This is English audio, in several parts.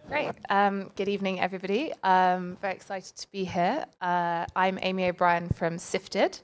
Great. Good evening, everybody. Very excited to be here. I'm Amy O'Brien from Sifted,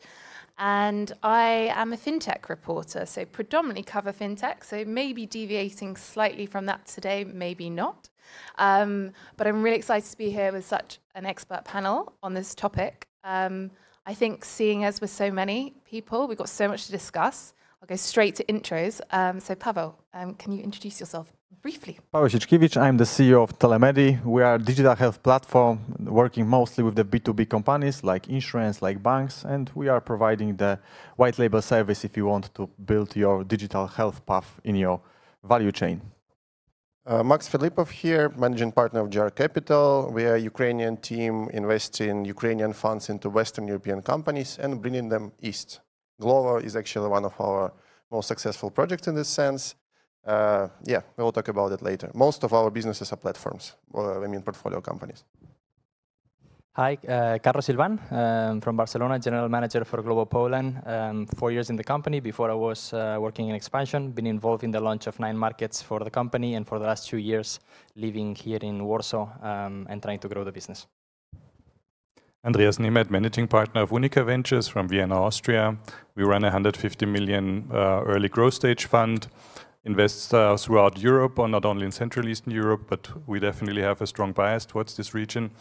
and I am a fintech reporter, so predominantly cover fintech, so maybe deviating slightly from that today, maybe not. But I'm really excited to be here with such an expert panel on this topic. I think seeing as we're so many people, we've got so much to discuss. I'll go straight to intros. So Paweł, can you introduce yourself briefly? Paweł Sieczkiewicz, I'm the CEO of Telemedi. We are a digital health platform working mostly with the B2B companies like insurance, like banks, and we are providing the white label service if you want to build your digital health path in your value chain. Max Filipov here, managing partner of JR Capital. We are a Ukrainian team investing Ukrainian funds into Western European companies and bringing them east. Glovo is actually one of our most successful projects in this sense. Yeah, we'll talk about it later. Most of our businesses are platforms, portfolio companies. Hi, Carlos Silvan from Barcelona, General Manager for Glovo Poland. 4 years in the company. Before I was working in expansion, been involved in the launch of 9 markets for the company, and for the last 2 years living here in Warsaw and trying to grow the business. Andreas Nemeth, Managing Partner of Unica Ventures from Vienna, Austria. We run a 150 million early growth stage fund, invests throughout Europe, or not only in Central Eastern Europe, but we definitely have a strong bias towards this region,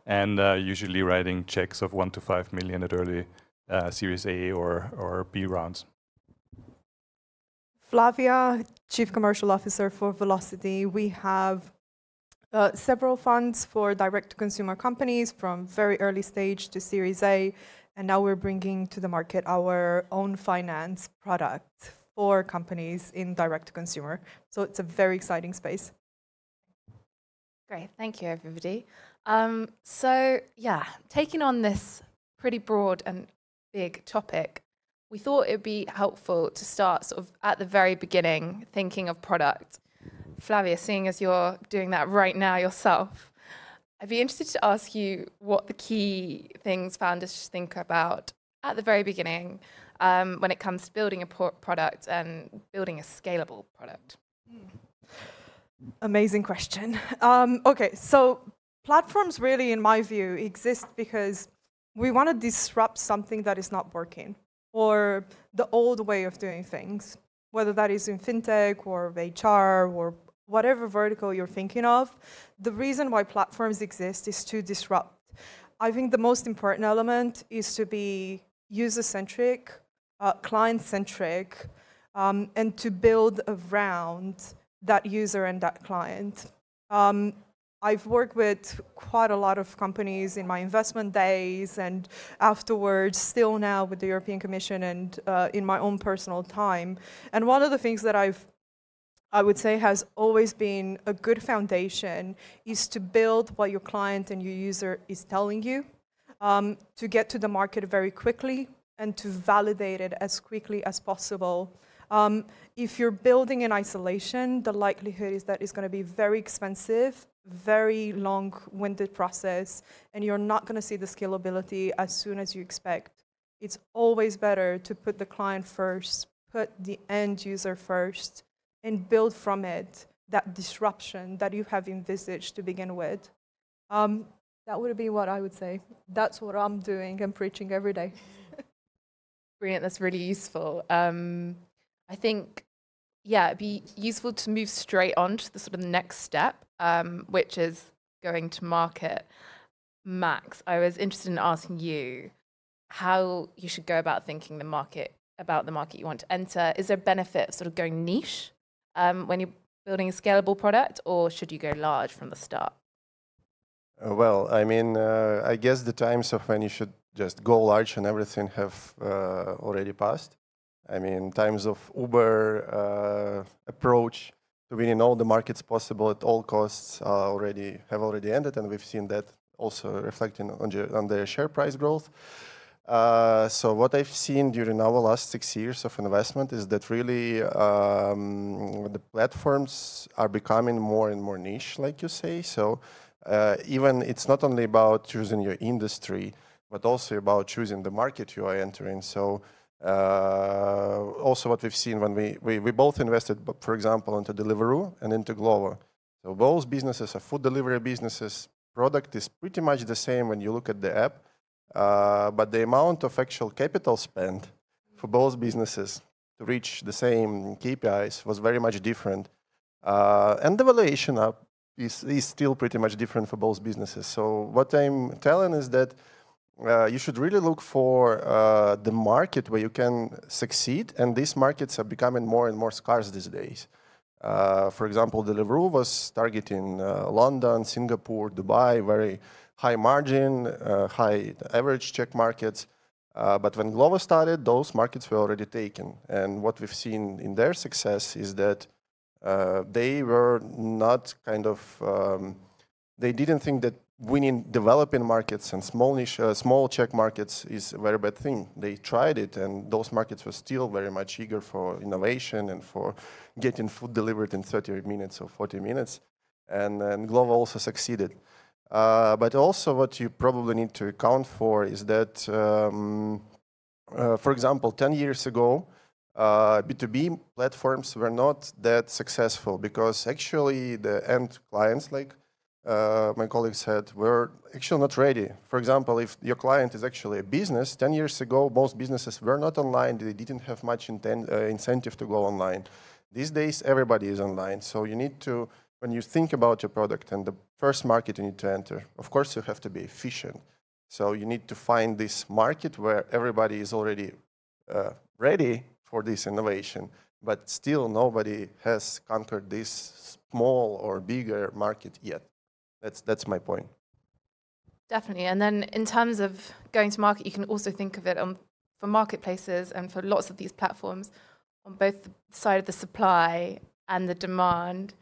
and usually writing checks of 1 to 5 million at early Series A or B rounds. Flavia, Chief Commercial Officer for Velocity. We have several funds for direct-to-consumer companies from very early stage to Series A, and now we're bringing to the market our own finance product for companies in direct-to-consumer. So it's a very exciting space. Great, thank you, everybody. So yeah, taking on this pretty broad and big topic, we thought it would be helpful to start sort of at the very beginning, thinking of product. Flavia, seeing as you're doing that right now yourself, I'd be interested to ask you what the key things founders should think about at the very beginning when it comes to building a product and building a scalable product. Amazing question. Okay, so platforms really, in my view, exist because we want to disrupt something that is not working or the old way of doing things, whether that is in fintech or HR or whatever vertical you're thinking of. The reason why platforms exist is to disrupt. I think the most important element is to be user-centric, client-centric, and to build around that user and that client. I've worked with quite a lot of companies in my investment days and afterwards, still now with the European Commission and in my own personal time. And one of the things that I would say has always been a good foundation is to build what your client and your user is telling you, to get to the market very quickly and to validate it as quickly as possible. If you're building in isolation, the likelihood is that it's going to be very expensive, very long-winded process, and you're not going to see the scalability as soon as you expect. It's always better to put the client first, put the end user first, and build from it that disruption that you have envisaged to begin with. That would be what I would say. That's what I'm doing and preaching every day. Brilliant, that's really useful. I think, yeah, it'd be useful to move straight on to the sort of next step, which is going to market. Max, I was interested in asking you how you should go about thinking about the market you want to enter. Is there a benefit of sort of going niche when you're building a scalable product, or should you go large from the start? Well, I mean, I guess the times of when you should just go large and everything have already passed. I mean, times of Uber approach to winning all the markets possible at all costs have already ended, and we've seen that also reflecting on their share price growth. So what I've seen during our last 6 years of investment is that really the platforms are becoming more and more niche, like you say. So even it's not only about choosing your industry, but also about choosing the market you are entering. So Also what we've seen when we both invested, for example, into Deliveroo and into Glovo. So both businesses are food delivery businesses. Product is pretty much the same when you look at the app, but the amount of actual capital spent for both businesses to reach the same KPIs was very much different. And the valuation is still pretty much different for both businesses. So what I'm telling is that you should really look for the market where you can succeed, and these markets are becoming more and more scarce these days. For example, Deliveroo was targeting London, Singapore, Dubai, very high margin, high average check markets. But when Glovo started, those markets were already taken. And what we've seen in their success is that they were not kind of, they didn't think that winning developing markets and small niche, small check markets is a very bad thing. They tried it, and those markets were still very much eager for innovation and for getting food delivered in 30 minutes or 40 minutes. And Glovo also succeeded. But also what you probably need to account for is that, for example, 10 years ago, B2B platforms were not that successful because actually the end clients, like my colleague said, were actually not ready. For example, if your client is actually a business, 10 years ago, most businesses were not online. They didn't have much incentive to go online. These days, everybody is online. So you need to, when you think about your product and the first market you need to enter, of course, you have to be efficient. So you need to find this market where everybody is already ready for this innovation, but still nobody has conquered this small or bigger market yet. That's my point. Definitely. And then in terms of going to market, you can also think of it for marketplaces and for lots of these platforms on both the side of the supply and the demand.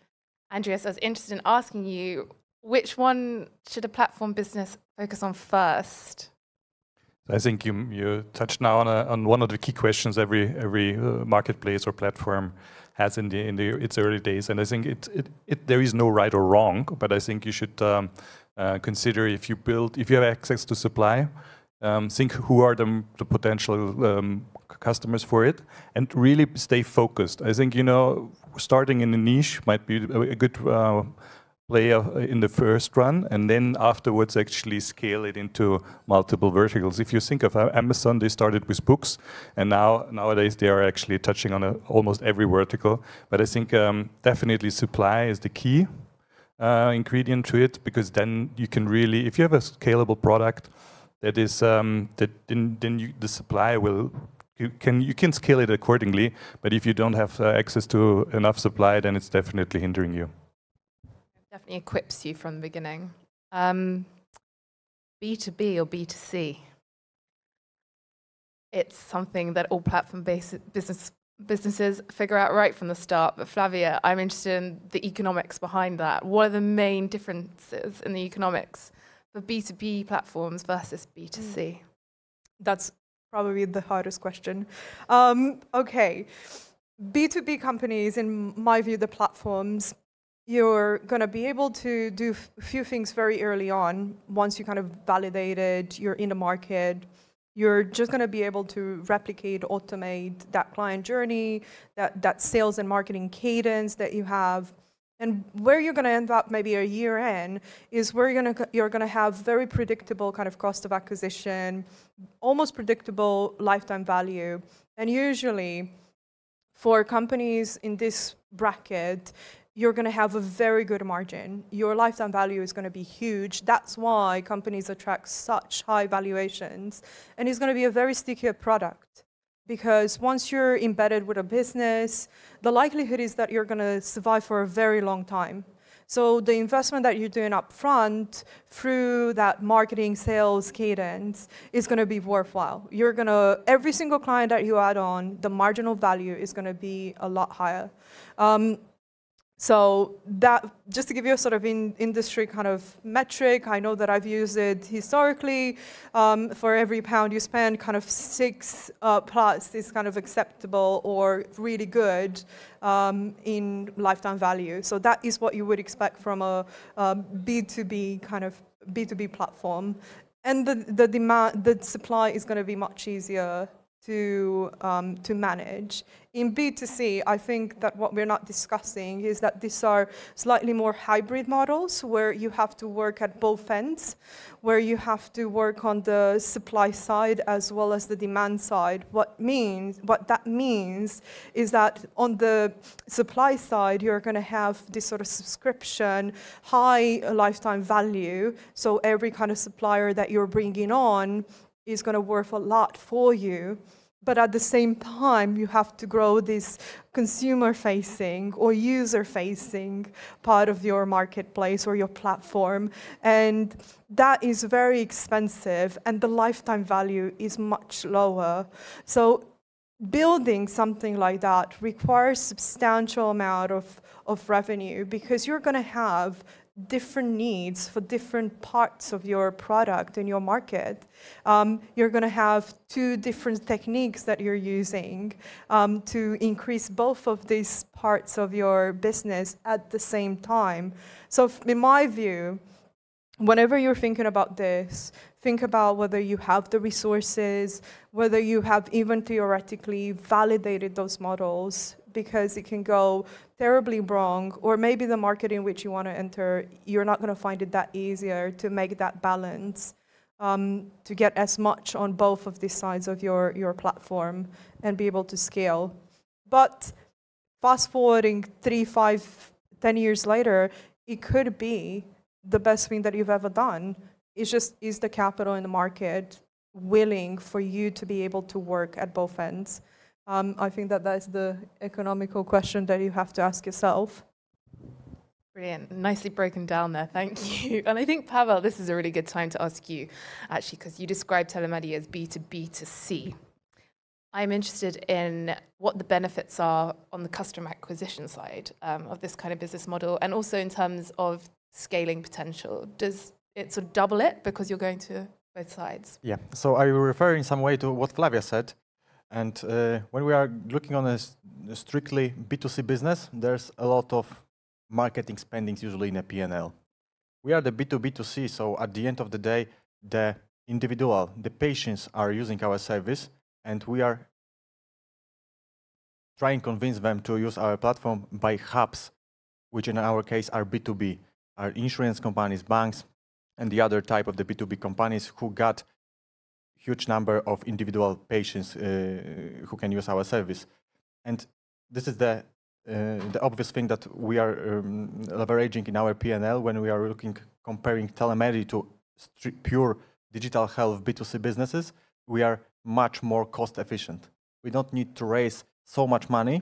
Andreas, I was interested in asking you, which one should a platform business focus on first? I think you touched now on one of the key questions every marketplace or platform has in its early days, and I think there is no right or wrong, but I think you should consider if you have access to supply, think who are the potential customers for it, and really stay focused. I think starting in a niche might be a good player in the first run, and then afterwards actually scale it into multiple verticals. If you think of Amazon, they started with books, and nowadays they are actually touching on almost every vertical. But I think definitely supply is the key ingredient to it, because then you can really, if you have a scalable product, that is then the supply will. You can scale it accordingly, but if you don't have access to enough supply, then it's definitely hindering you. Definitely equips you from the beginning. B2B or B2C? It's something that all platform-based businesses figure out right from the start. But Flavia, I'm interested in the economics behind that. What are the main differences in the economics for B2B platforms versus B2C? That's probably the hardest question. Okay, B2B companies, in my view, the platforms, you're going to be able to do a few things very early on. Once you kind of validated, you're in the market, you're just going to be able to replicate, automate that client journey, that sales and marketing cadence that you have. And where you're going to end up maybe a year in is where you're going to have very predictable kind of cost of acquisition, almost predictable lifetime value. And usually for companies in this bracket, you're going to have a very good margin. Your lifetime value is going to be huge. That's why companies attract such high valuations. And it's going to be a very stickier product. Because once you're embedded with a business, the likelihood is that you're going to survive for a very long time. So the investment that you're doing up front through that marketing sales cadence is going to be worthwhile. You're going to, every single client that you add on, the marginal value is going to be a lot higher. So that, just to give you a sort of industry kind of metric, I know that I've used it historically. For every pound you spend, kind of 6 plus is kind of acceptable or really good in lifetime value. So that is what you would expect from a B2B kind of B2B platform. And the supply is going to be much easier to manage. In B2C, I think that what we're not discussing is that these are slightly more hybrid models where you have to work at both ends, where you have to work on the supply side as well as the demand side. What that means is that on the supply side, you're going to have this sort of subscription, high lifetime value. So every kind of supplier that you're bringing on is going to worth a lot for you. But at the same time, you have to grow this consumer-facing or user-facing part of your marketplace or your platform. And that is very expensive, and the lifetime value is much lower. So building something like that requires substantial amount of revenue, because you're going to have different needs for different parts of your product in your market. You're going to have two different techniques that you're using to increase both of these parts of your business at the same time. So in my view, whenever you're thinking about this, think about whether you have the resources, whether you have even theoretically validated those models, because it can go terribly wrong, or maybe the market in which you want to enter, you're not going to find it that easier to make that balance, to get as much on both of these sides of your platform and be able to scale. But fast forwarding 3, 5, 10 years later, it could be the best thing that you've ever done. It's just, is the capital in the market willing for you to be able to work at both ends? I think that is the economical question that you have to ask yourself. Brilliant. Nicely broken down there. Thank you. And I think, Pavel, this is a really good time to ask you, actually, because you described Telemedi as B2B2C. I'm interested in what the benefits are on the customer acquisition side of this kind of business model, and also in terms of scaling potential. Does it sort of double it because you're going to both sides? Yeah, so I will refer in some way to what Flavia said. And when we are looking on a strictly B2C business, there's a lot of marketing spendings usually in a P&L. We are the B2B2C, so at the end of the day, the patients are using our service, and we are trying to convince them to use our platform by hubs, which in our case are B2B, are insurance companies, banks, and the other type of the B2B companies who got huge number of individual patients who can use our service. And this is the obvious thing that we are leveraging in our P&L when we are comparing Telemedi to pure digital health B2C businesses. We are much more cost efficient. We don't need to raise so much money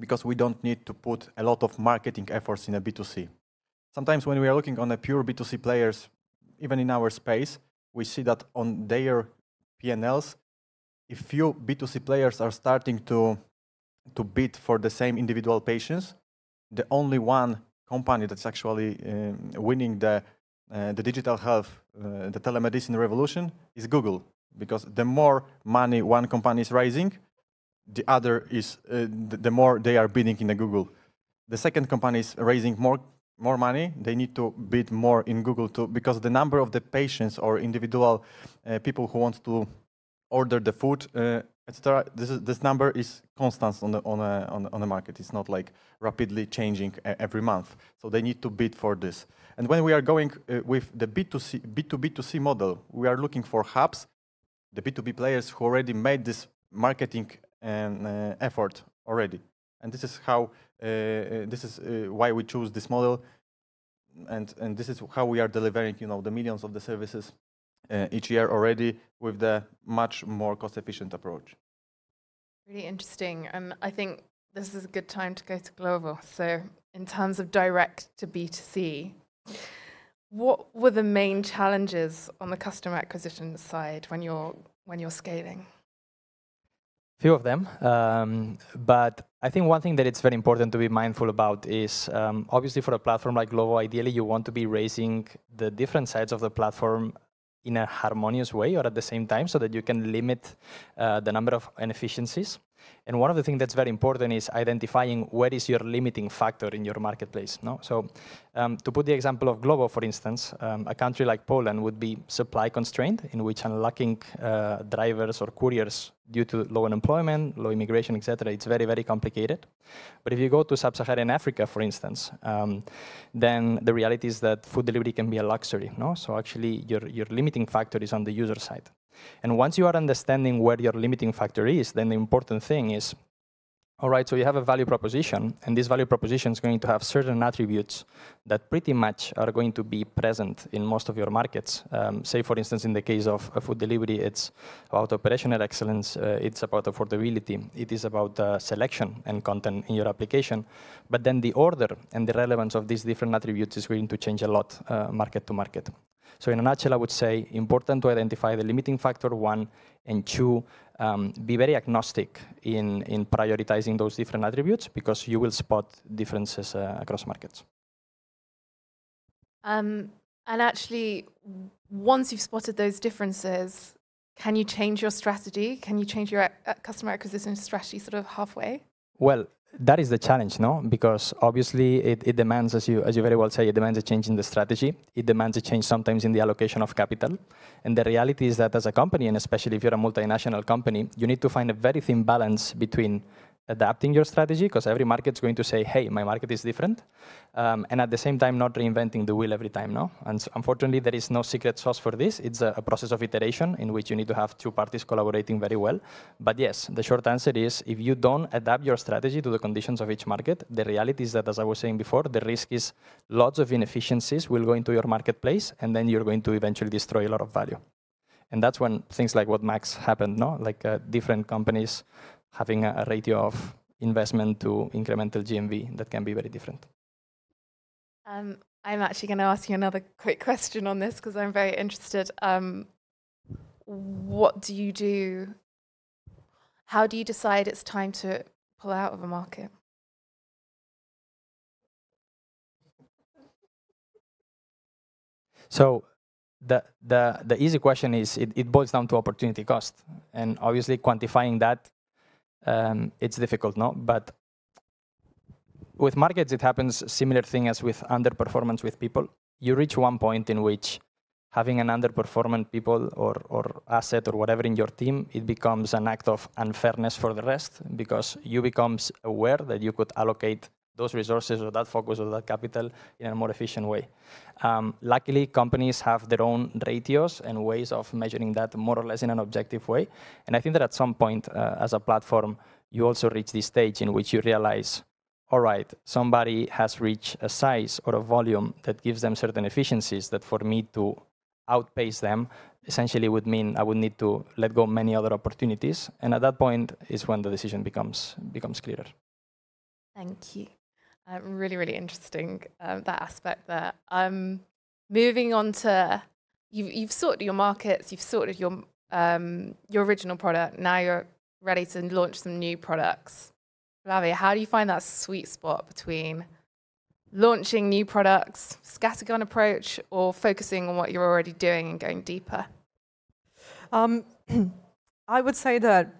because we don't need to put a lot of marketing efforts in a B2C. Sometimes when we are looking on a pure B2C players, even in our space, we see that on their P&Ls, if few B2C players are starting to bid for the same individual patients, the only one company that's actually winning the digital health, the telemedicine revolution is Google. Because the more money one company is raising, the other is the more they are bidding in the Google. The second company is raising more money, they need to bid more in Google too, because the number of the patients or individual people who want to order the food, etc. This number is constant on the market. It's not like rapidly changing every month. So they need to bid for this. And when we are going with the B2B2C model, we are looking for hubs, the B2B players who already made this marketing effort already. And this is how why we choose this model, and this is how we are delivering, the millions of the services each year already with the much more cost-efficient approach. Really interesting, and I think this is a good time to go to global. So, in terms of direct to B2C, what were the main challenges on the customer acquisition side when you're scaling? Few of them, but I think one thing that it's very important to be mindful about is obviously for a platform like Glovo, ideally you want to be raising the different sides of the platform in a harmonious way or at the same time so that you can limit the number of inefficiencies. And one of the things that's very important is identifying where is your limiting factor in your marketplace. No? So to put the example of Glovo, for instance, a country like Poland would be supply constrained, in which unlocking drivers or couriers due to low unemployment, low immigration, etc., it's very, very complicated. But if you go to sub-Saharan Africa, for instance, then the reality is that food delivery can be a luxury. No? So actually, your limiting factor is on the user side. And once you are understanding where your limiting factor is, then the important thing is, all right, so you have a value proposition, and this value proposition is going to have certain attributes that pretty much are going to be present in most of your markets. Say, for instance, in the case of food delivery, it's about operational excellence, it's about affordability, it is about selection and content in your application. But then the order and the relevance of these different attributes is going to change a lot market to market. So in a nutshell, I would say important to identify the limiting factor, one, and two, be very agnostic in prioritizing those different attributes, because you will spot differences across markets. And actually, once you've spotted those differences, can you change your strategy? Can you change your customer acquisition strategy sort of halfway? Well, that is the challenge, no? Because obviously it demands, as you very well say, it demands a change in the strategy. It demands a change sometimes in the allocation of capital. And the reality is that as a company, and especially if you're a multinational company, you need to find a very thin balance between adapting your strategy, because every market is going to say, hey, my market is different, and at the same time not reinventing the wheel every time, no? And unfortunately, there is no secret sauce for this. It's a process of iteration in which you need to have two parties collaborating very well. But yes, the short answer is, if you don't adapt your strategy to the conditions of each market, the reality is that, as I was saying before, the risk is lots of inefficiencies will go into your marketplace, and then you're going to eventually destroy a lot of value. And that's when things like what Max happened, no? Like different companies having a ratio of investment to incremental GMV that can be very different. I'm actually going to ask you another quick question on this, because I'm very interested. What do you do? How do you decide it's time to pull out of a market? So the easy question is, it boils down to opportunity cost. And obviously quantifying that, it's difficult, no? But with markets, it happens similar thing as with underperformance with people. You reach one point in which having an underperformant people or asset or whatever in your team, it becomes an act of unfairness for the rest, because you become aware that you could allocate those resources or that focus or that capital in a more efficient way. Luckily, companies have their own ratios and ways of measuring that more or less in an objective way. And I think that at some point, as a platform, you also reach this stage in which you realize, all right, somebody has reached a size or a volume that gives them certain efficiencies that for me to outpace them essentially would mean I would need to let go many other opportunities. And at that point is when the decision becomes clearer. Thank you. Really, really interesting, that aspect there. Moving on to, you've sorted your markets, you've sorted your original product, now you're ready to launch some new products. Flavia, how do you find that sweet spot between launching new products, scattergun approach, or focusing on what you're already doing and going deeper? I would say that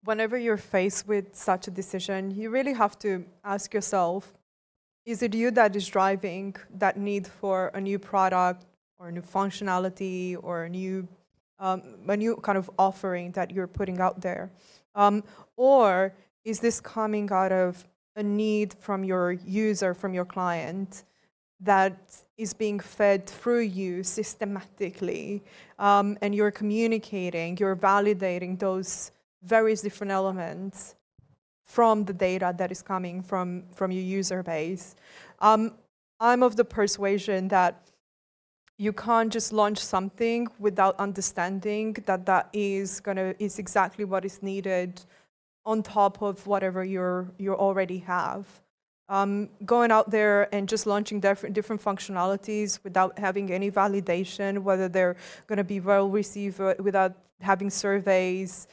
whenever you're faced with such a decision, you really have to ask yourself, is it you that is driving that need for a new product or a new functionality or a new kind of offering that you're putting out there? Or is this coming out of a need from your user, from your client, that is being fed through you systematically, and you're communicating, you're validating those various different elements from the data that is coming from your user base. I'm of the persuasion that you can't just launch something without understanding that that is exactly what is needed on top of whatever you already have. Going out there and just launching different functionalities without having any validation, whether they're going to be well received, without having surveys,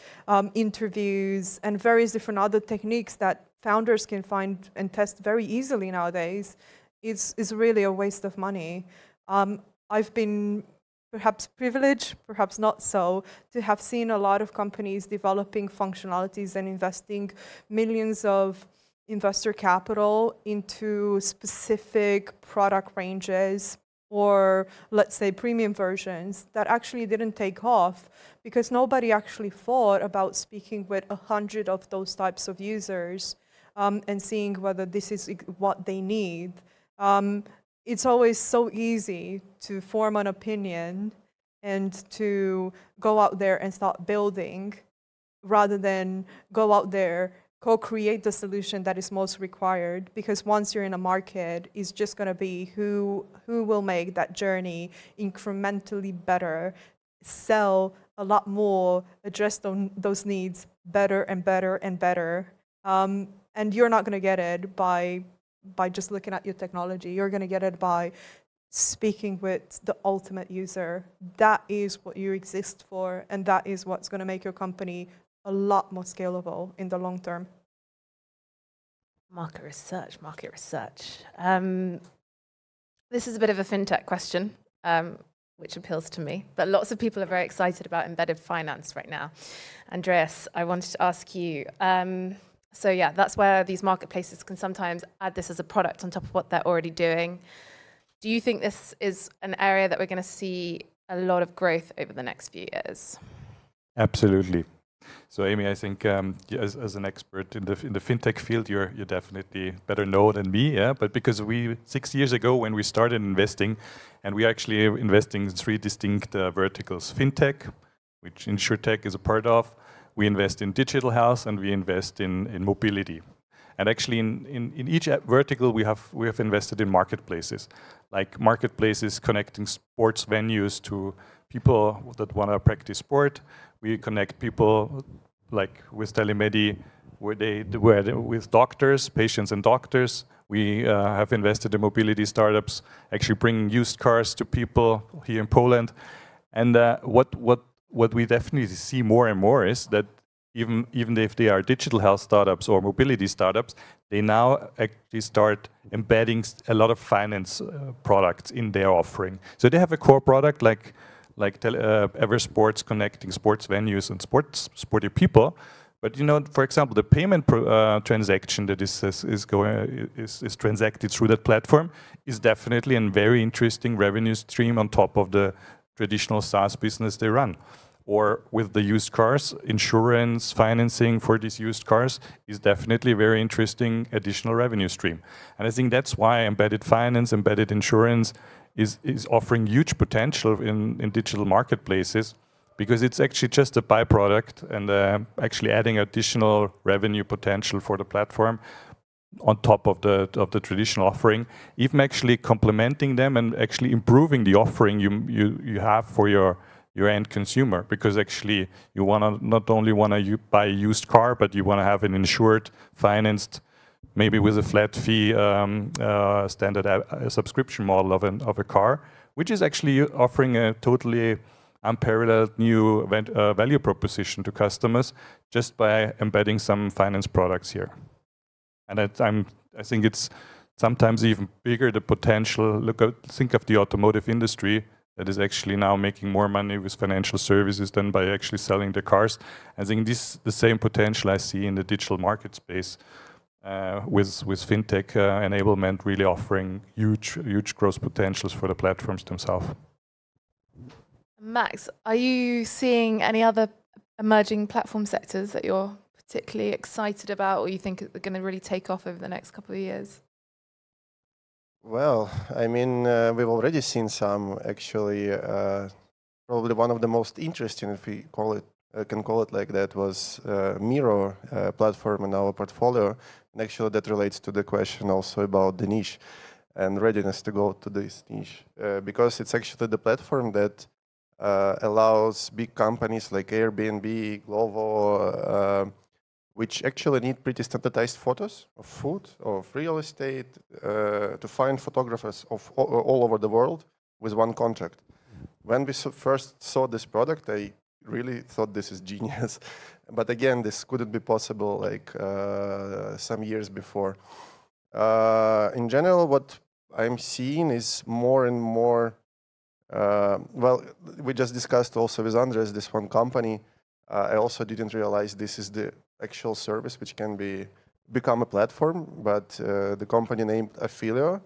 interviews, and various different other techniques that founders can find and test very easily nowadays, is really a waste of money. I've been perhaps privileged, perhaps not so, to have seen a lot of companies developing functionalities and investing millions of investor capital into specific product ranges or, let's say, premium versions that actually didn't take off because nobody actually thought about speaking with 100 of those types of users and seeing whether this is what they need. It's always so easy to form an opinion and to go out there and start building rather than go out there, co-create the solution that is most required, because once you're in a market, it's just going to be who will make that journey incrementally better, sell a lot more, address those needs better and better and better. And you're not going to get it by just looking at your technology. You're going to get it by speaking with the ultimate user. That is what you exist for, and that is what's going to make your company a lot more scalable in the long term. Market research, market research. This is a bit of a fintech question, which appeals to me, but lots of people are very excited about embedded finance right now. Andreas, I wanted to ask you, so yeah, that's where these marketplaces can sometimes add this as a product on top of what they're already doing. Do you think this is an area that we're going to see a lot of growth over the next few years? Absolutely. So Amy, I think as an expert in the fintech field, you're definitely better know than me, yeah. But because 6 years ago when we started investing, and we actually investing in 3 distinct verticals: fintech, which insurtech is a part of. We invest in digital health, and we invest in mobility. And actually, in each vertical, we have invested in marketplaces, like marketplaces connecting sports venues to people that want to practice sport. We connect people, like with telemedi, with doctors, patients and doctors. We have invested in mobility startups, actually bringing used cars to people here in Poland. And what we definitely see more and more is that even if they are digital health startups or mobility startups, they now actually start embedding a lot of finance products in their offering. So they have a core product like Eversports connecting sports venues and sporty people. But you know, for example, the payment transaction that is transacted through that platform is definitely a very interesting revenue stream on top of the traditional SaaS business they run. Or with the used cars, insurance, financing for these used cars is definitely a very interesting additional revenue stream. And I think that's why embedded finance, embedded insurance is offering huge potential in digital marketplaces, because it's actually just a byproduct and actually adding additional revenue potential for the platform on top of the traditional offering, even actually complementing them and actually improving the offering you have for your end consumer, because actually you not only want to buy a used car, but you want to have an insured, financed, maybe with a flat fee standard subscription model of a car, which is actually offering a totally unparalleled new value proposition to customers just by embedding some finance products here. And I think it's sometimes even bigger, the potential. Think of the automotive industry that is actually now making more money with financial services than by actually selling the cars. I think this the same potential I see in the digital market space with fintech enablement really offering huge growth potentials for the platforms themselves. Max, are you seeing any other emerging platform sectors that you're particularly excited about, or you think are going to really take off over the next couple of years? Well, I mean, we've already seen some, actually. Probably one of the most interesting, if we can call it like that, was Miro platform in our portfolio. And actually that relates to the question also about the niche and readiness to go to this niche. Because it's actually the platform that allows big companies like Airbnb, Glovo, which actually need pretty standardized photos of food, of real estate, to find photographers of all over the world with one contract. When we first saw this product, I really thought this is genius. But again, this couldn't be possible like some years before. In general, what I'm seeing is more and more, well, we just discussed also with Andres, this one company, I also didn't realize this is the actual service which can become a platform, but the company named Affilio,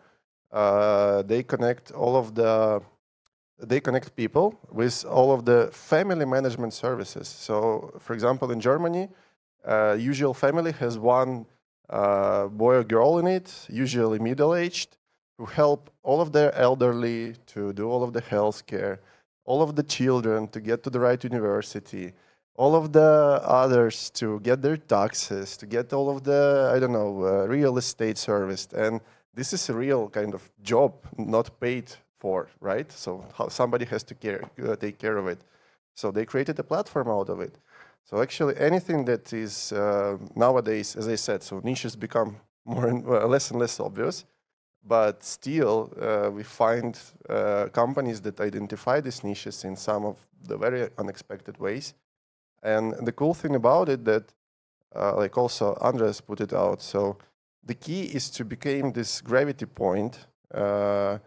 they connect people with all of the family management services. So, for example, in Germany, usual family has one boy or girl in it, usually middle-aged, who help all of their elderly to do all of the health care, all of the children to get to the right university, all of the others to get their taxes, to get all of the, I don't know, real estate serviced. And this is a real kind of job, not paid for, right? So somebody has to take care of it. So they created a platform out of it. So actually anything that is nowadays, as I said, so niches become less and less obvious. But still, we find companies that identify these niches in some of the very unexpected ways. And the cool thing about it that, like also Andres put it out, so the key is to become this gravity point to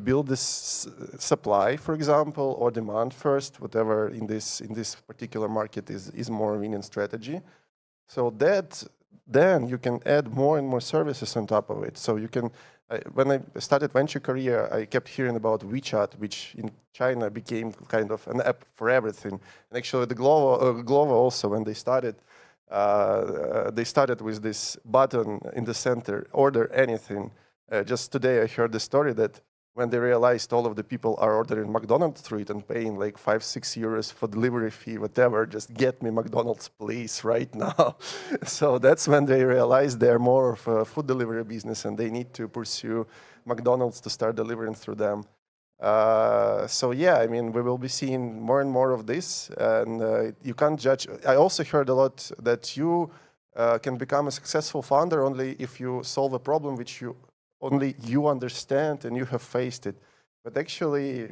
build this supply, for example, or demand first, whatever in this particular market is more winning strategy. So that then you can add more and more services on top of it. So you can, when I started venture career, I kept hearing about WeChat, which in China became kind of an app for everything. And actually the Glovo also, when they started with this button in the center, order anything. Just today I heard the story that when they realized all of the people are ordering McDonald's through it and paying like 5-6 euros for delivery fee, whatever, just get me McDonald's, please, right now. So that's when they realized they're more of a food delivery business and they need to pursue McDonald's to start delivering through them. So yeah, I mean, we will be seeing more and more of this, and you can't judge. I also heard a lot that you can become a successful founder only if you solve a problem which only you understand and you have faced it. But actually,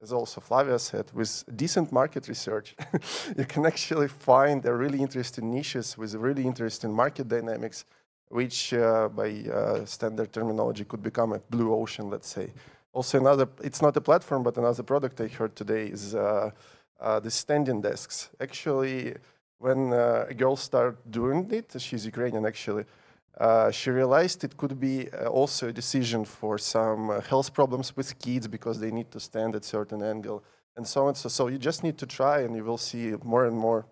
as also Flavia said, with decent market research, you can actually find a really interesting niches with really interesting market dynamics, which by standard terminology could become a blue ocean, let's say. Also it's not a platform, but another product I heard today is the standing desks. Actually, when a girl started doing it, she's Ukrainian actually, she realized it could be also a decision for some health problems with kids because they need to stand at a certain angle and so on. So you just need to try and you will see more and more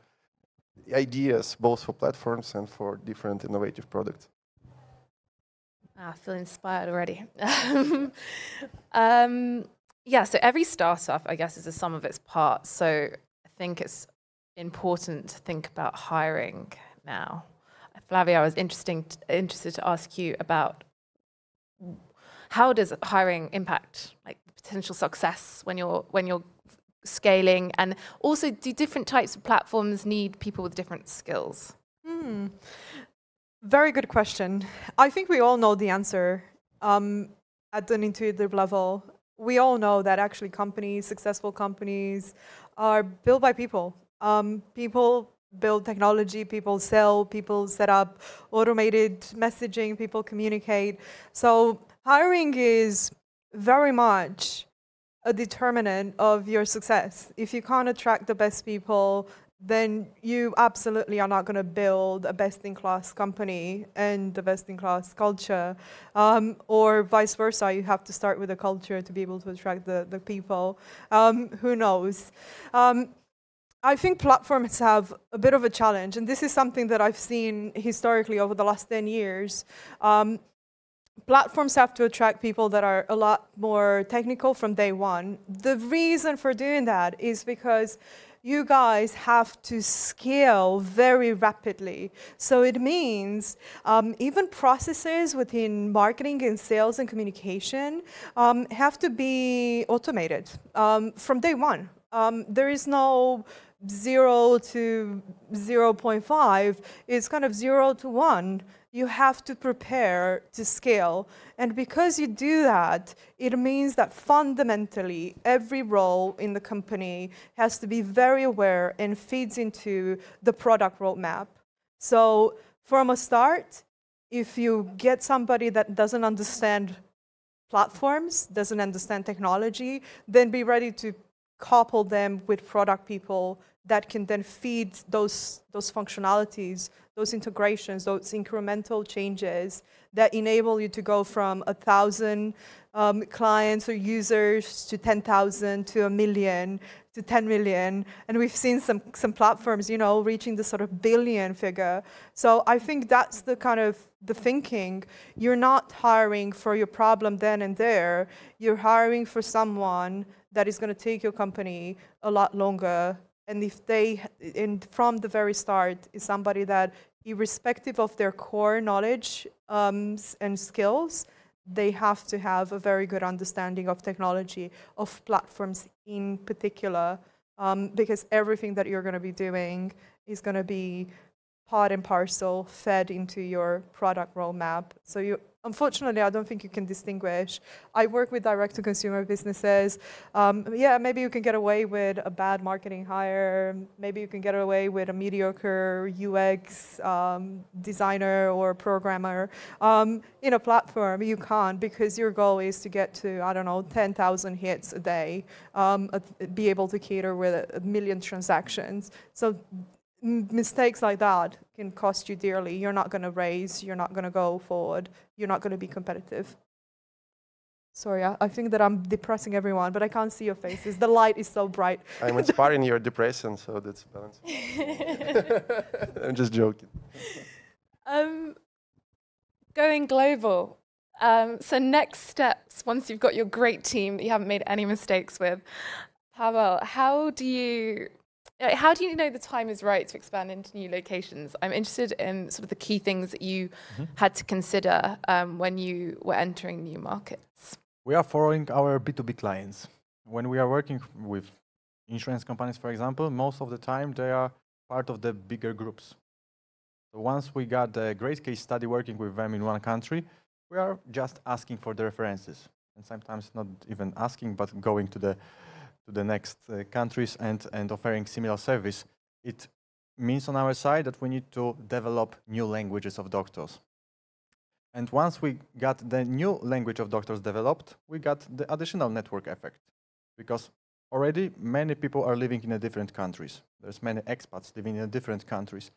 ideas both for platforms and for different innovative products. I feel inspired already. Yeah, so every startup, I guess, is a sum of its parts. So I think it's important to think about hiring now. Flavia, I was interested to ask you about how does hiring impact like potential success when you're scaling, and also do different types of platforms need people with different skills? Very good question. I think we all know the answer at an intuitive level. We all know that actually successful companies are built by people. People build technology, people sell, people set up automated messaging, people communicate. So hiring is very much a determinant of your success. If you can't attract the best people, then you absolutely are not going to build a best-in-class company and the best-in-class culture. Or vice versa, you have to start with a culture to be able to attract the people. Who knows? I think platforms have a bit of a challenge, and this is something that I've seen historically over the last 10 years. Platforms have to attract people that are a lot more technical from day one. The reason for doing that is because you guys have to scale very rapidly. So it means even processes within marketing and sales and communication have to be automated from day one. There is no 0 to 0.5, it's kind of 0 to 1. You have to prepare to scale. And because you do that, it means that fundamentally every role in the company has to be very aware and feeds into the product roadmap. So from a start, if you get somebody that doesn't understand platforms, doesn't understand technology, then be ready to couple them with product people that can then feed those functionalities, those integrations, those incremental changes that enable you to go from 1,000 clients or users to 10,000 to 1 million to 10 million. And we've seen some platforms, you know, reaching the sort of billion figure. So I think that's the kind of the thinking. You're not hiring for your problem then and there. You're hiring for someone that is going to take your company a lot longer. And if they, from the very start, is somebody that, irrespective of their core knowledge and skills, they have to have a very good understanding of technology, of platforms in particular, because everything that you're going to be doing is going to be part and parcel fed into your product roadmap. So you, unfortunately, I don't think you can distinguish. I work with direct-to-consumer businesses. Yeah, maybe you can get away with a bad marketing hire. Maybe you can get away with a mediocre UX designer or programmer. In a platform, you can't, because your goal is to get to, I don't know, 10,000 hits a day, be able to cater with 1 million transactions. So mistakes like that can cost you dearly. You're not going to raise, you're not going to go forward, you're not going to be competitive. Sorry, I think that I'm depressing everyone, but I can't see your faces. The light is so bright. I'm inspiring your depression, so that's balanced. I'm just joking. Going global. So next steps, once you've got your great team that you haven't made any mistakes with, Pavel, how do you know the time is right to expand into new locations? I'm interested in sort of the key things that you had to consider when you were entering new markets. We are following our B2B clients. When we are working with insurance companies, for example, most of the time they are part of the bigger groups. So once we got a great case study working with them in one country, we are just asking for the references. And sometimes not even asking, but going to the next countries and offering similar service. It means on our side that we need to develop new languages of doctors. And once we got the new language of doctors developed, we got the additional network effect. Because already many people are living in different countries. There's many expats living in different countries.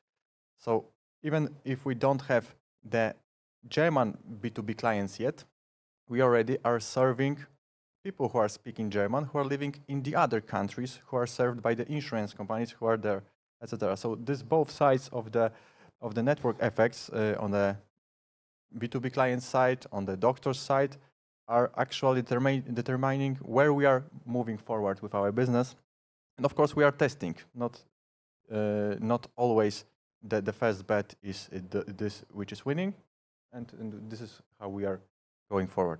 So even if we don't have the German B2B clients yet, we already are serving people who are speaking German, who are living in the other countries, who are served by the insurance companies who are there, etc. So this both sides of the network effects on the B2B client side, on the doctor's side, are actually determining where we are moving forward with our business. And of course, we are testing. Not always the first bet is this which is winning, and this is how we are going forward.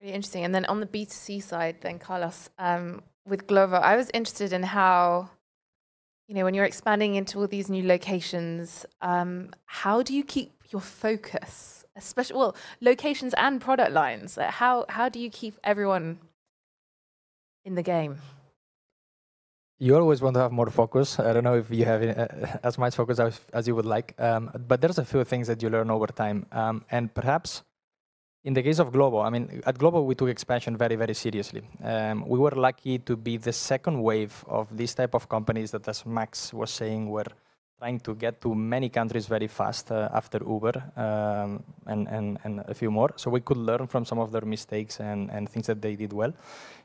Really interesting. And then on the B2C side, then Carlos, with Glovo, I was interested in how, you know, when you're expanding into all these new locations, how do you keep your focus, especially, well, locations and product lines? How do you keep everyone in the game? You always want to have more focus. I don't know if you have as much focus as you would like, but there's a few things that you learn over time. And perhaps in the case of Glovo, I mean, at Glovo, we took expansion very, very seriously. We were lucky to be the second wave of this type of companies that, as Max was saying, were trying to get to many countries very fast after Uber and a few more. So we could learn from some of their mistakes and things that they did well.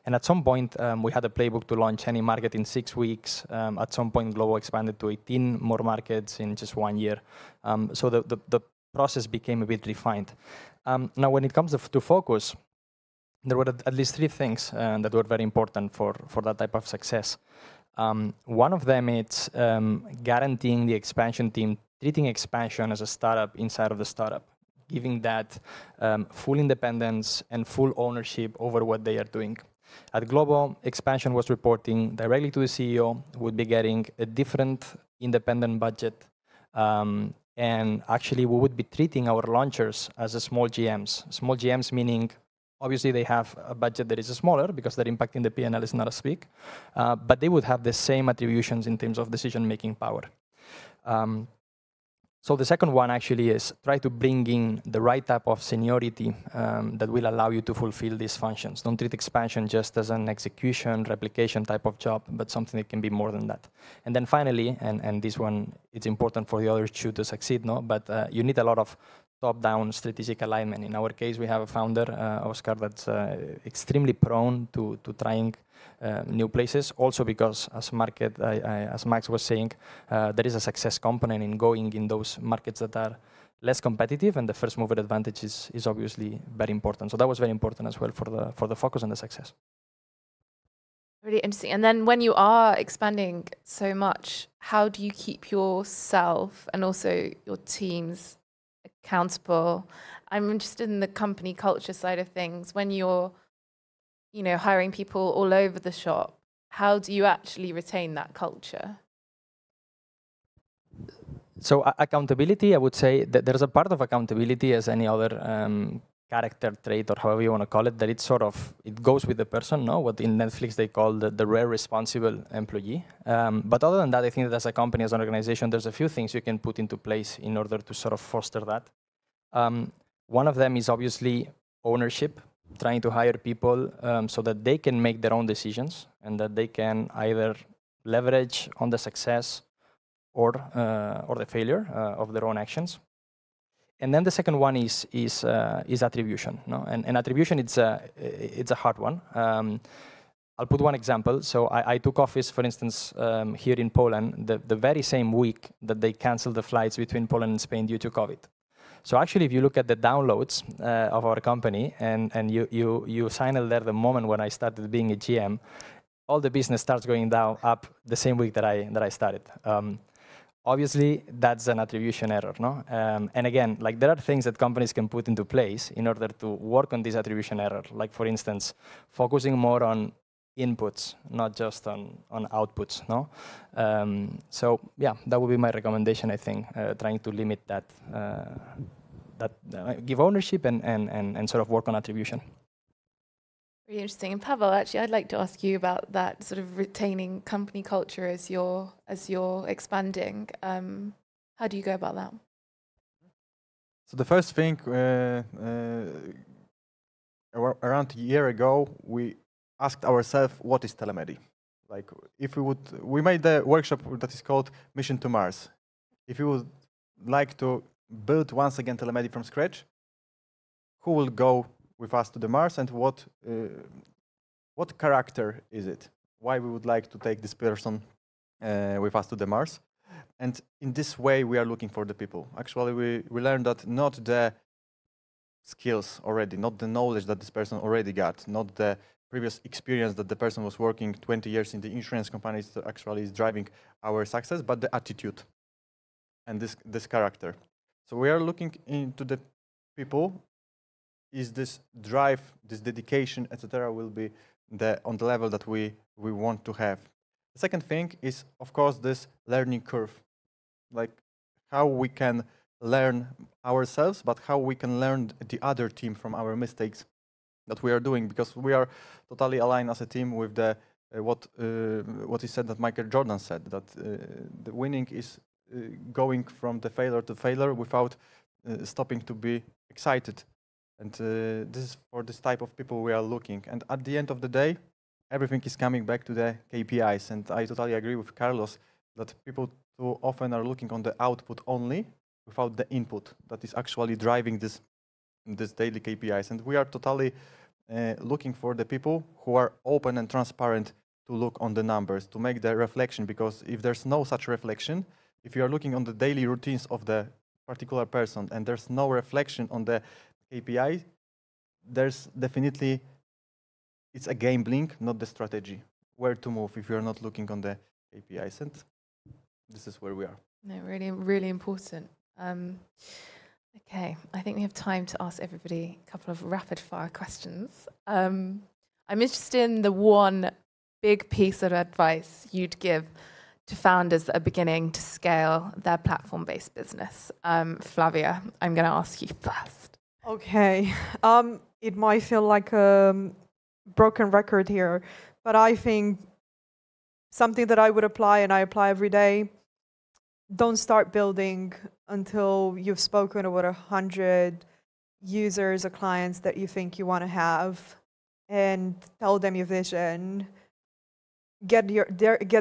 And at some point, we had a playbook to launch any market in 6 weeks. At some point, Glovo expanded to 18 more markets in just 1 year. So the process became a bit refined. Now, when it comes to focus, there were at least 3 things that were very important for that type of success. One of them is guaranteeing the expansion team, treating expansion as a startup inside of the startup, giving that full independence and full ownership over what they are doing. At Glovo, expansion was reporting directly to the CEO, would be getting a different independent budget, and actually we would be treating our launchers as small GMs. Small GMs meaning obviously they have a budget that is smaller because their impact in the P&L is not as big, but they would have the same attributions in terms of decision-making power. So the second one actually is try to bring in the right type of seniority that will allow you to fulfill these functions. Don't treat expansion just as an execution, replication type of job, but something that can be more than that. And then finally, and this one, it's important for the other two to succeed, no? But you need a lot of top-down strategic alignment. In our case, we have a founder, Oscar, that's extremely prone to trying new places. Also because, as Max was saying, there is a success component in going in those markets that are less competitive, and the first mover advantage is obviously very important. So that was very important as well for the focus and the success. Really interesting. And then when you are expanding so much, how do you keep yourself and also your teams accountable? I'm interested in the company culture side of things. When you're, hiring people all over the shop, how do you actually retain that culture? So accountability, I would say that there's a part of accountability as any other character trait, or however you want to call it, that it goes with the person, no? What in Netflix they call the rare responsible employee. But other than that, I think that as a company, as an organization, there's a few things you can put into place in order to sort of foster that. One of them is obviously ownership, trying to hire people so that they can make their own decisions and that they can either leverage on the success or the failure of their own actions. And then the second one is attribution. No? And attribution, it's a hard one. I'll put one example. So I took office, for instance, here in Poland, the very same week that they canceled the flights between Poland and Spain due to COVID. So actually, if you look at the downloads of our company and you sign there the moment when I started being a GM, all the business starts going up the same week that I started. Obviously, that's an attribution error, no? And again, like there are things that companies can put into place in order to work on this attribution error. Like for instance, focusing more on inputs, not just on outputs, no? So yeah, that would be my recommendation, I think, trying to limit that, give ownership and sort of work on attribution. Really interesting. And Pavel, actually, I'd like to ask you about that sort of retaining company culture as you're expanding. How do you go about that? So the first thing, around a year ago, we asked ourselves, what is telemedy? Like, if we made a workshop that is called Mission to Mars. If you would like to build once again telemedy from scratch, who will go with us to the Mars, and what character is it? Why we would like to take this person with us to the Mars? And in this way, we are looking for the people. Actually, we learned that not the skills already, not the knowledge that this person already got, not the previous experience that the person was working 20 years in the insurance companies that actually is driving our success, but the attitude and this character. So we are looking into the people. Is this drive, this dedication, etc., will be on the level that we want to have. The second thing is, of course, this learning curve, like how we can learn ourselves, but how we can learn the other team from our mistakes that we are doing, because we are totally aligned as a team with the what he said that Michael Jordan said, that the winning is going from the failure to failure without stopping to be excited. And this is for this type of people we are looking. And at the end of the day, everything is coming back to the KPIs. And I totally agree with Carlos that people too often are looking on the output only without the input that is actually driving this daily KPIs. And we are totally looking for the people who are open and transparent to look on the numbers, to make the reflection. Because if there's no such reflection, if you are looking on the daily routines of the particular person and there's no reflection on the KPI, there's definitely, it's a gambling, not the strategy, where to move if you're not looking on the KPIs. And this is where we are. No, really, really important. Okay, I think we have time to ask everybody a couple of rapid fire questions. I'm interested in the one big piece of advice you'd give to founders that are beginning to scale their platform-based business. Flavia, I'm going to ask you first. Okay, it might feel like a broken record here, but I think something that I would apply and I apply every day, don't start building until you've spoken with 100 users or clients that you think you want to have, and tell them your vision, get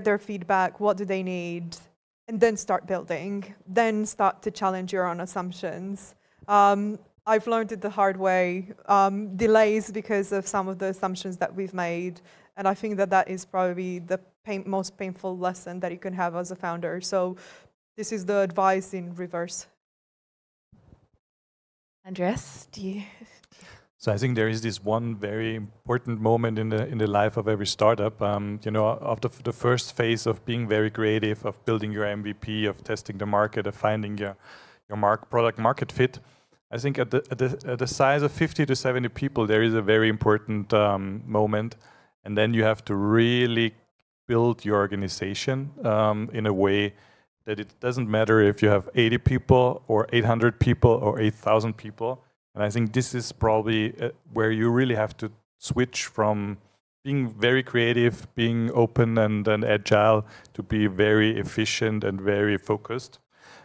their feedback, what do they need, and then start building. Then start to challenge your own assumptions. I've learned it the hard way, delays because of some of the assumptions that we've made, and I think that that is probably the most painful lesson that you can have as a founder. So this is the advice in reverse. Andreas, do you? So I think there is this one very important moment in the life of every startup. You know, after the first phase of being very creative, of building your MVP, of testing the market, of finding your product market fit, I think at the size of 50 to 70 people, there is a very important moment, and then you have to really build your organization in a way that it doesn't matter if you have 80 people or 800 people or 8,000 people. And I think this is probably where you really have to switch from being very creative, being open and agile, to be very efficient and very focused.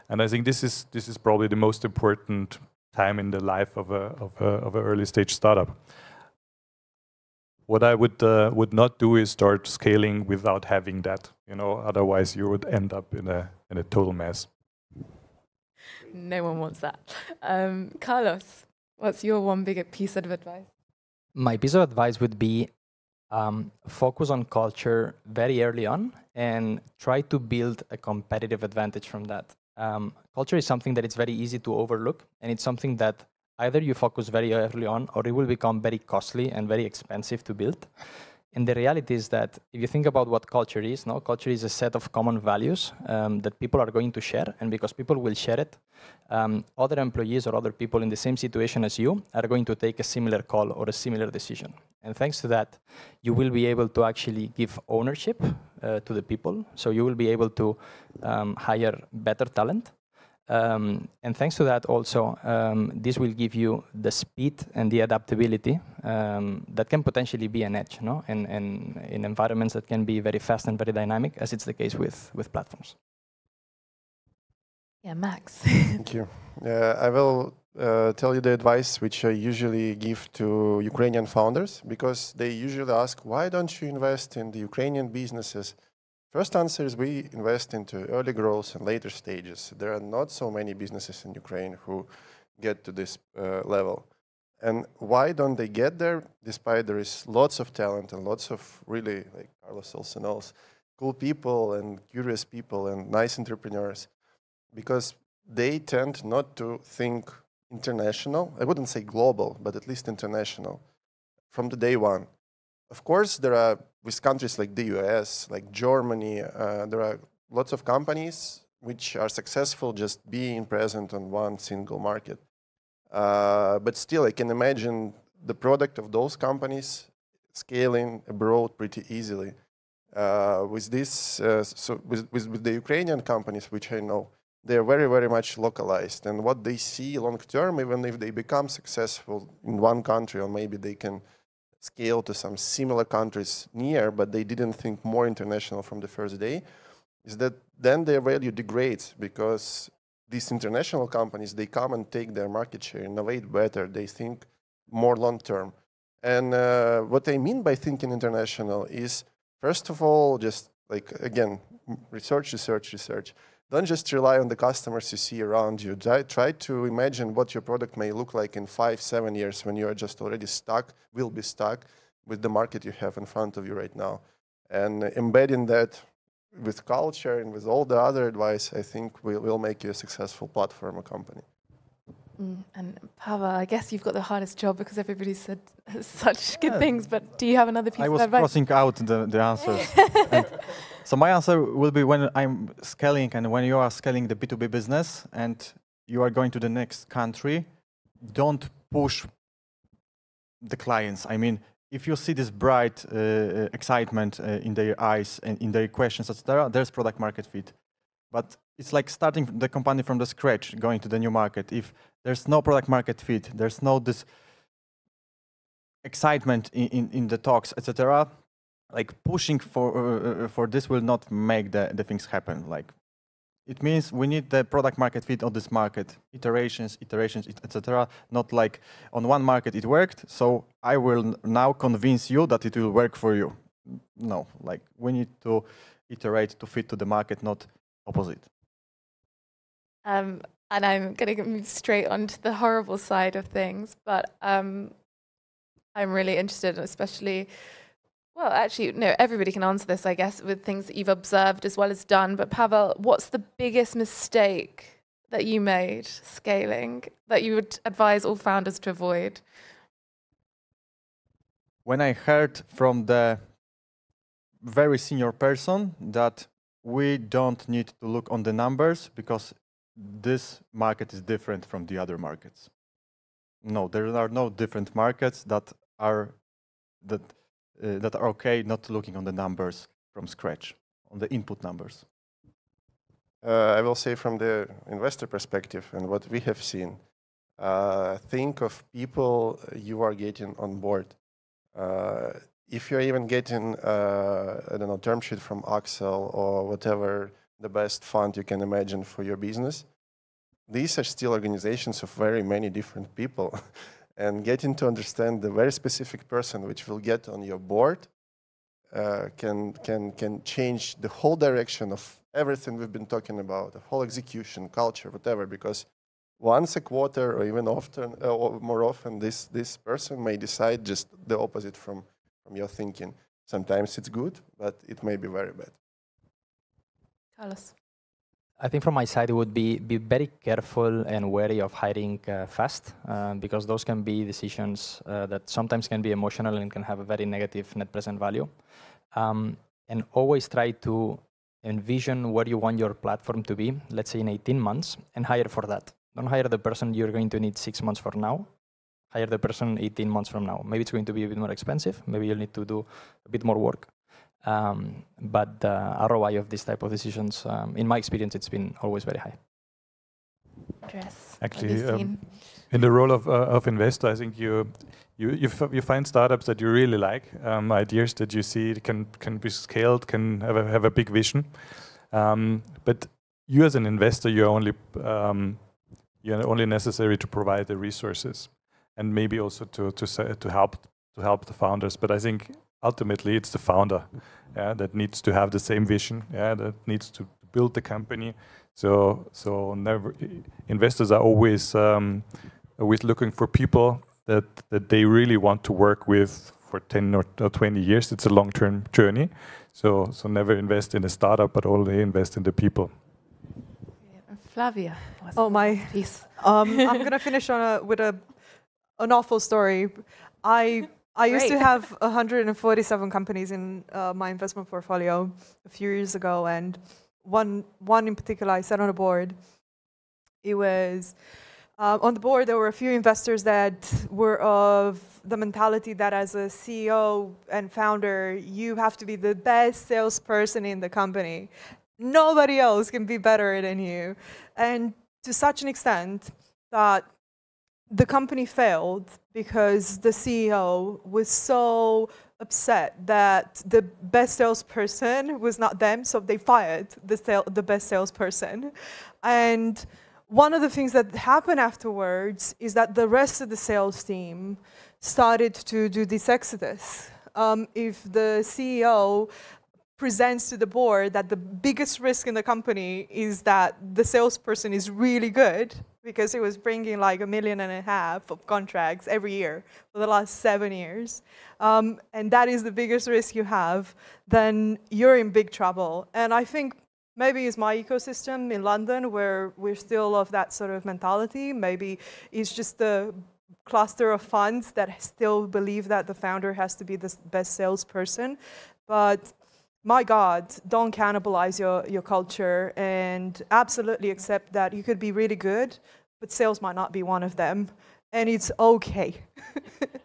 And I think this is probably the most important time in the life of a early stage startup. What I would not do is start scaling without having that. You know, otherwise you would end up in a total mess. No one wants that. Carlos, what's your one big piece of advice? My piece of advice would be focus on culture very early on and try to build a competitive advantage from that. Culture is something that it's very easy to overlook, and it's something that either you focus very early on or it will become very costly and very expensive to build. And the reality is that if you think about what culture is, no, culture is a set of common values that people are going to share, and because people will share it, other employees or other people in the same situation as you are going to take a similar call or a similar decision. And thanks to that, you will be able to actually give ownership to the people. So you will be able to hire better talent. And thanks to that also, this will give you the speed and the adaptability that can potentially be an edge, no? In environments that can be very fast and very dynamic, as it's the case with platforms. Yeah, Max. Thank you. I will tell you the advice which I usually give to Ukrainian founders, because they usually ask, why don't you invest in the Ukrainian businesses? First answer is we invest into early growth and later stages. There are not so many businesses in Ukraine who get to this level. And why don't they get there, despite there is lots of talent and lots of really, like Carlos also knows, cool people and curious people and nice entrepreneurs? Because they tend not to think international. I wouldn't say global, but at least international from the day one. Of course, there are, with countries like the US, like Germany, there are lots of companies which are successful just being present on one single market. But still, I can imagine the product of those companies scaling abroad pretty easily. With this, with the Ukrainian companies, which I know, they are very, very much localized. And what they see long term, even if they become successful in one country, or maybe they can scale to some similar countries near, but they didn't think more international from the first day, is that then their value degrades, because these international companies, they come and take their market share, innovate better, they think more long term. And what I mean by thinking international is, first of all, just like, again, research. Don't just rely on the customers you see around you. Try to imagine what your product may look like in 5-7 years when you are just already will be stuck with the market you have in front of you right now. And embedding that with culture and with all the other advice, I think will make you a successful platform or company. And Pavel, I guess you've got the hardest job because everybody said such good things, but do you have another piece of advice? I was crossing out the answers. So my answer will be, when I'm scaling and when you are scaling the B2B business and you are going to the next country, don't push the clients. I mean, if you see this bright excitement in their eyes and in their questions, etc., there's product market fit. But it's like starting the company from the scratch, going to the new market. If there's no product market fit, there's no this excitement in the talks, etc., like pushing for this will not make the things happen. Like, it means we need the product market fit on this market, iterations, etc. Not like on one market it worked, so I will now convince you that it will work for you. No, like we need to iterate to fit to the market, not opposite. And I'm going to move straight onto the horrible side of things, but I'm really interested, especially. Well, actually, no, everybody can answer this, I guess, with things that you've observed as well as done. But Pavel, what's the biggest mistake that you made scaling that you would advise all founders to avoid? When I heard from the very senior person that we don't need to look on the numbers because this market is different from the other markets. No, there are no different markets that are okay not looking on the numbers from scratch, on the input numbers. I will say from the investor perspective and what we have seen, think of people you are getting on board. If you're even getting, I don't know, term sheet from Axel or whatever, the best fund you can imagine for your business, these are still organizations of very many different people. And getting to understand the very specific person which will get on your board can change the whole direction of everything we've been talking about, the whole execution, culture, whatever, because once a quarter or even often, or more often, this person may decide just the opposite from your thinking. Sometimes it's good, but it may be very bad. Carlos. I think from my side, it would be very careful and wary of hiring fast, because those can be decisions that sometimes can be emotional and can have a very negative net present value. And always try to envision where you want your platform to be, let's say in 18 months, and hire for that. Don't hire the person you're going to need 6 months from now. Hire the person 18 months from now. Maybe it's going to be a bit more expensive. Maybe you'll need to do a bit more work. But the ROI of this type of decisions, in my experience, it's been always very high. Actually, in the role of investor, I think you find startups that you really like, ideas that you see can be scaled, can have a big vision. But you as an investor, you're only necessary to provide the resources, and maybe also to help the founders. But I think ultimately it's the founder that needs to have the same vision, that needs to build the company. So investors are always looking for people that they really want to work with for 10 or 20 years. It's a long-term journey. So never invest in a startup, but only invest in the people. Flavia. Oh my piece. I'm gonna finish with an awful story. I used to have 147 companies in my investment portfolio a few years ago, and one in particular I sat on a board. It was on the board there were a few investors that were of the mentality that as a CEO and founder you have to be the best salesperson in the company. Nobody else can be better than you, and to such an extent that the company failed because the CEO was so upset that the best salesperson was not them, so they fired the best salesperson. And one of the things that happened afterwards is that the rest of the sales team started to do this exodus. If the CEO presents to the board that the biggest risk in the company is that the salesperson is really good, because he was bringing like $1.5 million of contracts every year for the last 7 years, and that is the biggest risk you have, then you're in big trouble. And I think maybe it's my ecosystem in London where we're still of that sort of mentality. Maybe it's just the cluster of funds that still believe that the founder has to be the best salesperson. But my God, don't cannibalize your culture, and absolutely accept that you could be really good, but sales might not be one of them. And it's okay.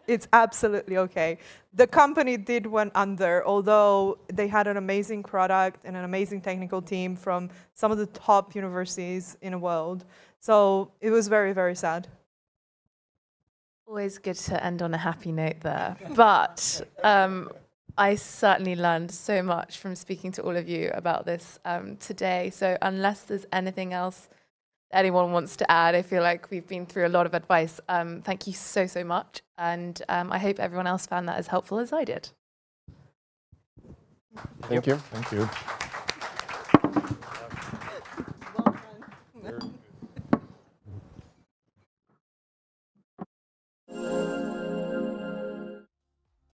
It's absolutely okay. The company did went under, although they had an amazing product and an amazing technical team from some of the top universities in the world. So it was very, very sad. Always good to end on a happy note there. But I certainly learned so much from speaking to all of you about this today. So unless there's anything else anyone wants to add, I feel like we've been through a lot of advice. Thank you so, so much. And I hope everyone else found that as helpful as I did. Thank you. Thank you. Well done.